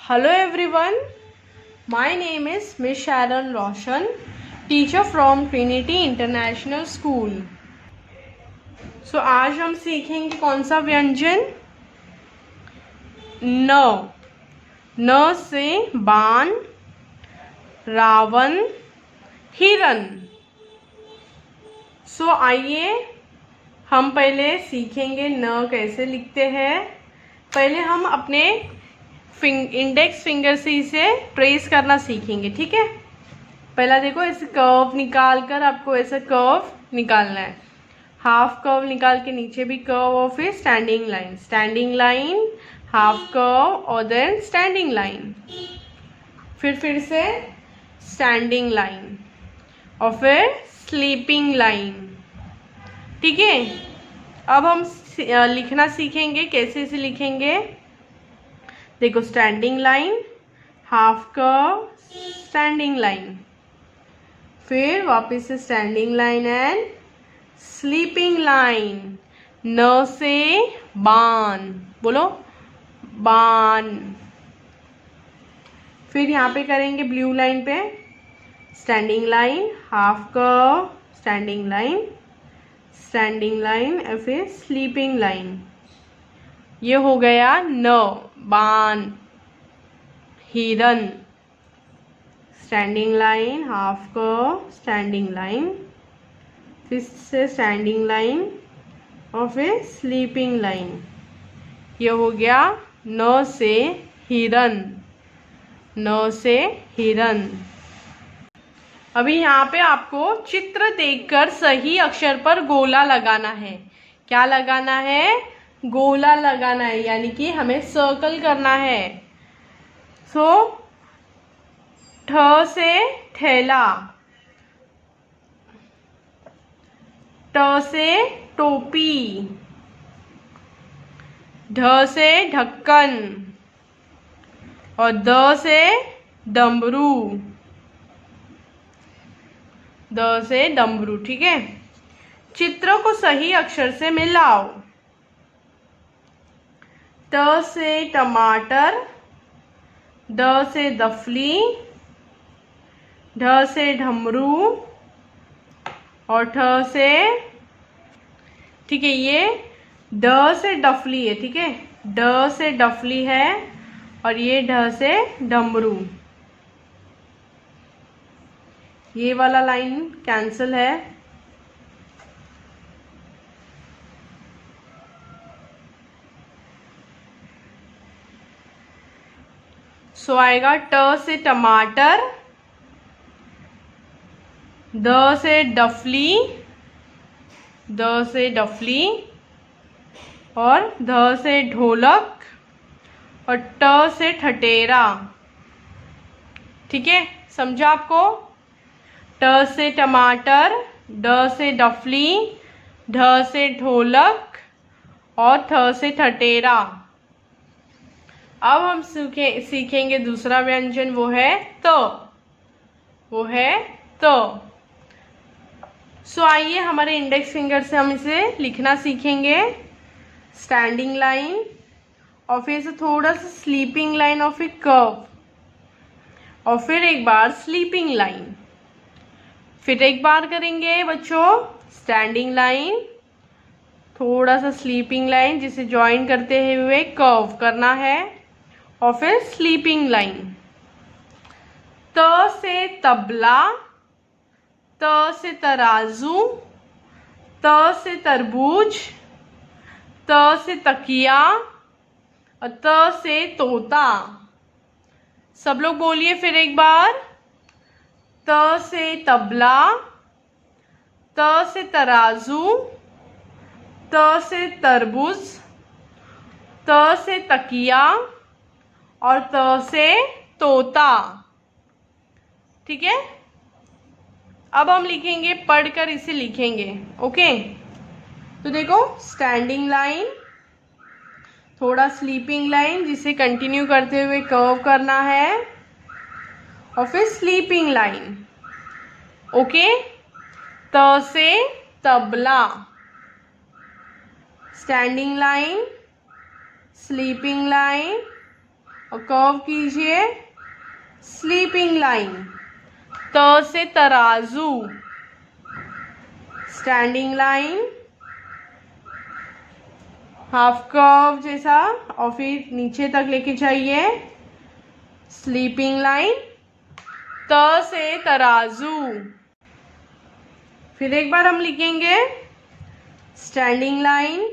Hello everyone, my name is Miss Sharon Roshan, teacher from Trinity International School. So आज हम सीखेंगे कौन सा व्यंजन। न से बाण, रावण, हिरन। सो आइए हम पहले सीखेंगे न कैसे लिखते हैं। पहले हम अपने इंडेक्स फिंगर से इसे ट्रेस करना सीखेंगे, ठीक है। पहला देखो, ऐसे कर्व निकाल कर आपको ऐसा कर्व निकालना है। हाफ कर्व निकाल के नीचे भी कर्व और फिर स्टैंडिंग लाइन, हाफ कर्व और देन स्टैंडिंग लाइन, फिर से स्टैंडिंग लाइन और फिर स्लीपिंग लाइन, ठीक है। अब हम लिखना सीखेंगे, कैसे इसे लिखेंगे। देखो, standing line, half curve, standing line, फिर वापस से standing line and sleeping line. न से बाण, बोलो बाण। फिर यहाँ पे करेंगे ब्लू लाइन पे standing line, half curve, standing line और फिर स्लीपिंग लाइन। ये हो गया न, बाण, हिरन, standing line, half curve, standing line, फिर से स्टैंडिंग लाइन और फिर स्लीपिंग लाइन। ये हो गया न से हिरन, न से हिरन। अभी यहाँ पे आपको चित्र देखकर सही अक्षर पर गोला लगाना है। क्या लगाना है? गोला लगाना है, यानी कि हमें सर्कल करना है। सो ठ से ठेला, ट से टोपी, ढ से ढक्कन और द से डमरू, द से डमरू, ठीक है। चित्रों को सही अक्षर से मिलाओ। त से टमाटर, द से दफली, ढ से ढमरू और ठ से, ठीक है, ये ड से डफली है, ठीक है, ड से डफली है और ये ढ से डमरू। ये वाला लाइन कैंसिल है। सो आएगा ट से टमाटर, द से डफली, द से डफली और ध से ढोलक और ट से ठठेरा, ठीक है। समझा आपको? ट से टमाटर, ड से डफली, ढ से ढोलक और थ से ठठेरा। अब हम सीखेंगे दूसरा व्यंजन, वो है त। सो आइए हमारे इंडेक्स फिंगर से हम इसे लिखना सीखेंगे। स्टैंडिंग लाइन और फिर से थोड़ा सा स्लीपिंग लाइन और फिर कर्व और फिर एक बार स्लीपिंग लाइन। फिर एक बार करेंगे बच्चों, स्टैंडिंग लाइन, थोड़ा सा स्लीपिंग लाइन जिसे ज्वाइन करते हुए कर्व करना है और फिर स्लीपिंग लाइन। त से तबला, त से तराजू, त से तरबूज, त से तकिया और त से तोता। सब लोग बोलिए फिर एक बार। त से तबला, त से तराजू, त से तरबूज, त से तकिया और त से तोता, ठीक है। अब हम लिखेंगे, पढ़कर इसे लिखेंगे, ओके। तो देखो, स्टैंडिंग लाइन, थोड़ा स्लीपिंग लाइन जिसे कंटिन्यू करते हुए कर्व करना है और फिर स्लीपिंग लाइन, ओके। त से tabla, standing line, sleeping line, और कर्व कीजिए स्लीपिंग लाइन। त से तराजू, स्टैंडिंग लाइन, हाफ कर्व जैसा, और फिर नीचे तक लेके जाइए स्लीपिंग लाइन। त से तराजू। फिर एक बार हम लिखेंगे स्टैंडिंग लाइन,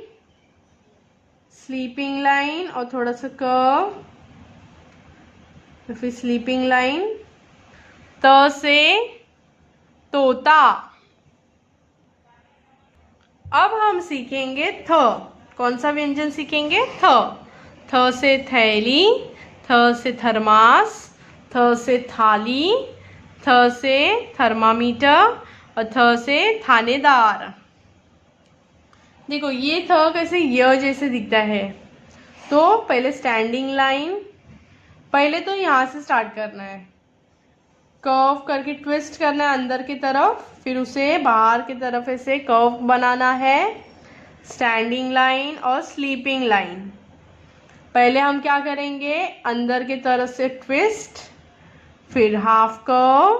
स्लीपिंग लाइन और थोड़ा सा कर्व, फिर स्लीपिंग लाइन। त से तोता। अब हम सीखेंगे थ। कौन सा व्यंजन सीखेंगे? थ। थ से थैली, थ से थर्मास, थ से थाली, थ से थर्मामीटर और थ से थानेदार। देखो ये थ कैसे य जैसे दिखता है। तो पहले स्टैंडिंग लाइन, पहले तो यहाँ से स्टार्ट करना है, कर्व करके ट्विस्ट करना है अंदर की तरफ, फिर उसे बाहर की तरफ ऐसे कर्व बनाना है। स्टैंडिंग लाइन और स्लीपिंग लाइन। पहले हम क्या करेंगे, अंदर की तरफ से ट्विस्ट, फिर हाफ कर्व,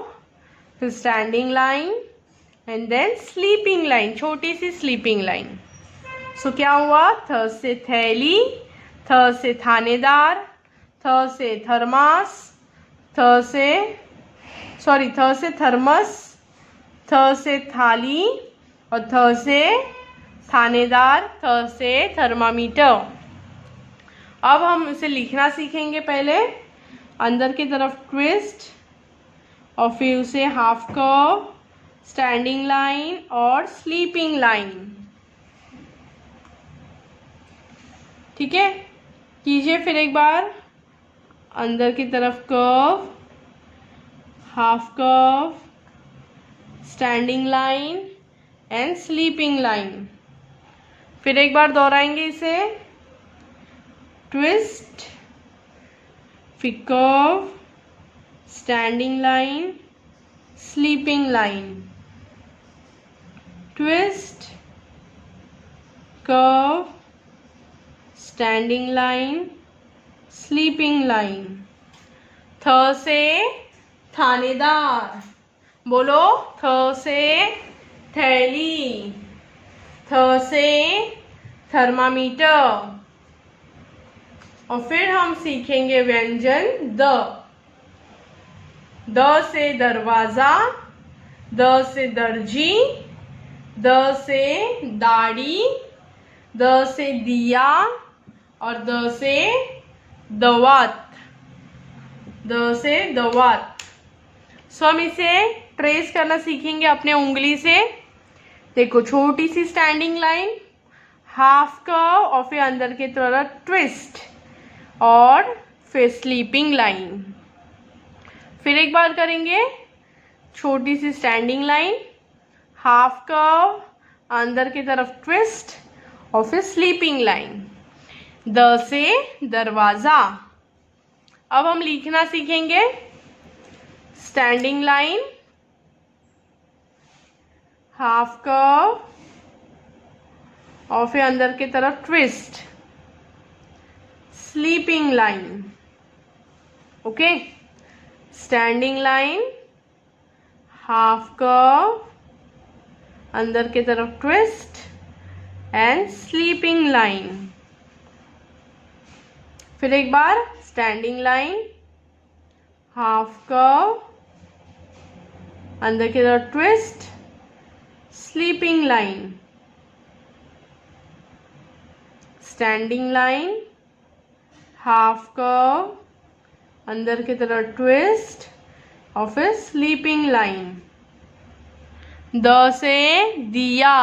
फिर standing line and then sleeping line, छोटी सी स्लीपिंग लाइन। सो क्या हुआ, थ से थैली, थ से थानेदार, थ से थर्मास, थ से थर्मस, थ से थाली और थ से थानेदार, थ से थर्मामीटर। अब हम इसे लिखना सीखेंगे। पहले अंदर की तरफ ट्विस्ट और फिर उसे हाफ कर्व, स्टैंडिंग लाइन और स्लीपिंग लाइन। ठीक है, कीजिए फिर एक बार। अंदर की तरफ curve, half curve, standing line and sleeping line. फिर एक बार दोहराएंगे इसे, ट्विस्ट, फिर curve, standing line, sleeping line, twist, curve, standing line, sleeping line. थ से थानेदार, बोलो, थ से थैली, थ से थर्मामीटर। और फिर हम सीखेंगे व्यंजन द। द से दरवाजा, द से दर्जी, द से दाढ़ी, द से दिया और द से दवात, द से दवात। सो हम इसे ट्रेस करना सीखेंगे अपने उंगली से। देखो, छोटी सी स्टैंडिंग लाइन, हाफ कर्व और फिर अंदर की तरफ ट्विस्ट और फिर स्लीपिंग लाइन। फिर एक बार करेंगे, छोटी सी स्टैंडिंग लाइन, हाफ कर्व, अंदर की तरफ ट्विस्ट और फिर स्लीपिंग लाइन। द से दरवाजा। अब हम लिखना सीखेंगे स्टैंडिंग लाइन, हाफ कर्व और फिर अंदर की तरफ twist, sleeping line. Okay, standing line, half curve, अंदर की तरफ ट्विस्ट एंड स्लीपिंग लाइन। फिर एक बार, स्टैंडिंग लाइन, हाफ कर्व, अंदर की तरफ twist, sleeping line, standing line, half curve, अंदर की तरफ ट्विस्ट और फिर स्लीपिंग लाइन। द से दिया,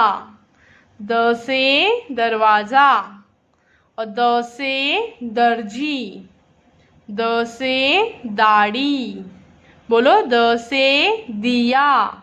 द से दरवाजा और द से दर्जी, द से दाढ़ी, बोलो, द से दिया।